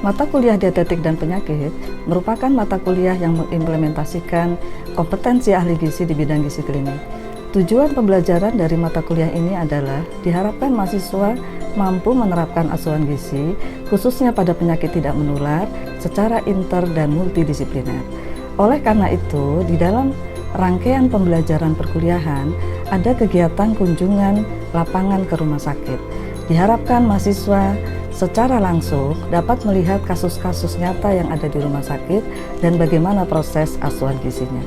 Mata kuliah dietetik dan penyakit merupakan mata kuliah yang mengimplementasikan kompetensi ahli gizi di bidang gizi klinik. Tujuan pembelajaran dari mata kuliah ini adalah diharapkan mahasiswa mampu menerapkan asuhan gizi, khususnya pada penyakit tidak menular, secara inter dan multidisipliner. Oleh karena itu, di dalam rangkaian pembelajaran perkuliahan, ada kegiatan kunjungan lapangan ke rumah sakit. Diharapkan mahasiswa secara langsung dapat melihat kasus-kasus nyata yang ada di rumah sakit dan bagaimana proses asuhan gizinya.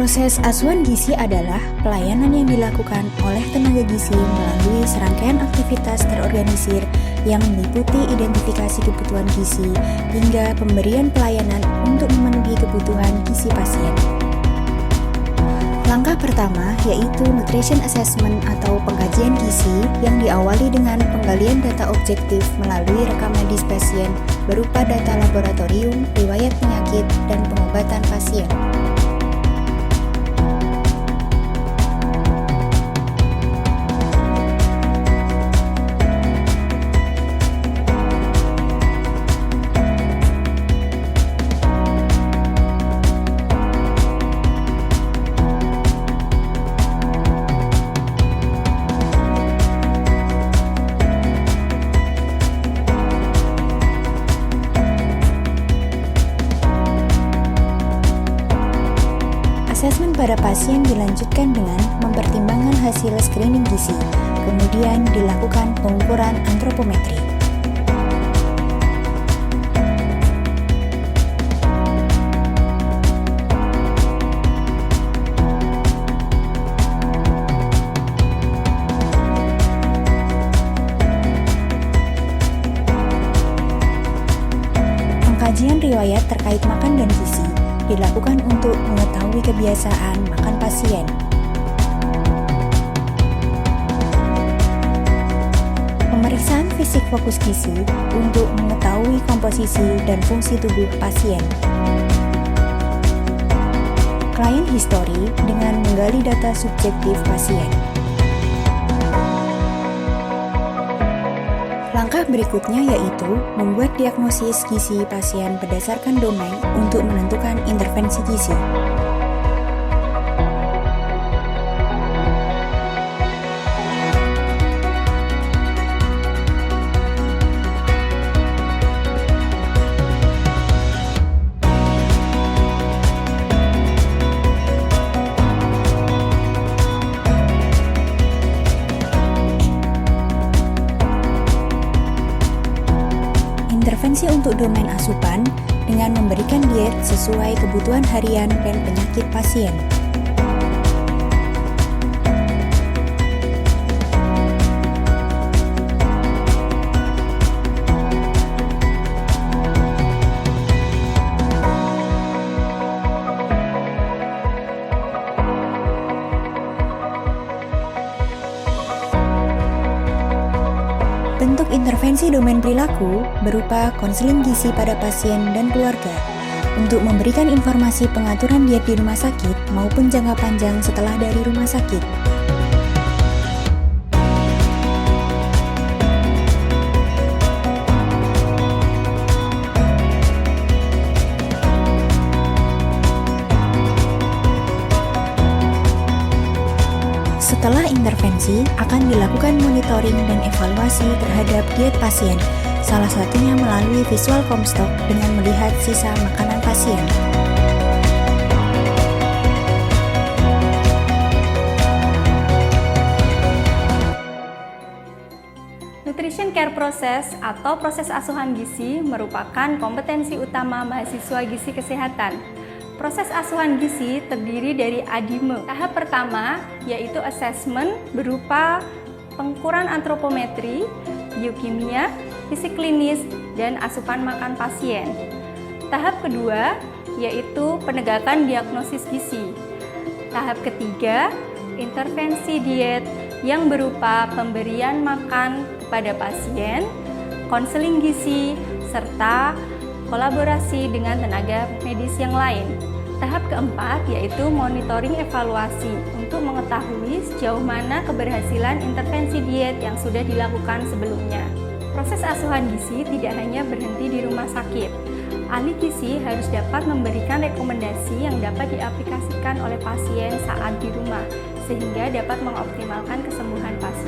Proses asuhan gizi adalah pelayanan yang dilakukan oleh tenaga gizi melalui serangkaian aktivitas terorganisir yang meliputi identifikasi kebutuhan gizi hingga pemberian pelayanan untuk memenuhi kebutuhan gizi pasien. Langkah pertama yaitu nutrition assessment atau pengkajian gizi yang diawali dengan penggalian data objektif melalui rekam medis pasien berupa data laboratorium, riwayat penyakit, dan pengobatan pasien. Asesmen pada pasien dilanjutkan dengan mempertimbangkan hasil screening gizi, kemudian dilakukan pengukuran antropometri. Pengkajian riwayat terkait makan dan gizi dilakukan untuk mengetahui kebiasaan makan pasien. Pemeriksaan fisik fokus gizi untuk mengetahui komposisi dan fungsi tubuh pasien. Klien history dengan menggali data subjektif pasien. Langkah berikutnya yaitu membuat diagnosis gizi pasien berdasarkan domain untuk menentukan intervensi gizi. Intervensi untuk domain asupan dengan memberikan diet sesuai kebutuhan harian dan penyakit pasien. Bentuk intervensi domain perilaku berupa konseling gizi pada pasien dan keluarga untuk memberikan informasi pengaturan diet di rumah sakit maupun jangka panjang setelah dari rumah sakit. Setelah intervensi, akan dilakukan monitoring dan evaluasi terhadap diet pasien, salah satunya melalui visual Comstock dengan melihat sisa makanan pasien. Nutrition care process atau proses asuhan gizi merupakan kompetensi utama mahasiswa gizi kesehatan. Proses asuhan gizi terdiri dari ADIME. Tahap pertama yaitu assessment berupa pengukuran antropometri, biokimia, fisik klinis, dan asupan makan pasien. Tahap kedua yaitu penegakan diagnosis gizi. Tahap ketiga, intervensi diet yang berupa pemberian makan kepada pasien, konseling gizi, serta kolaborasi dengan tenaga medis yang lain. Tahap keempat yaitu monitoring evaluasi untuk mengetahui sejauh mana keberhasilan intervensi diet yang sudah dilakukan sebelumnya. Proses asuhan gizi tidak hanya berhenti di rumah sakit. Ahli gizi harus dapat memberikan rekomendasi yang dapat diaplikasikan oleh pasien saat di rumah, sehingga dapat mengoptimalkan kesembuhan pasien.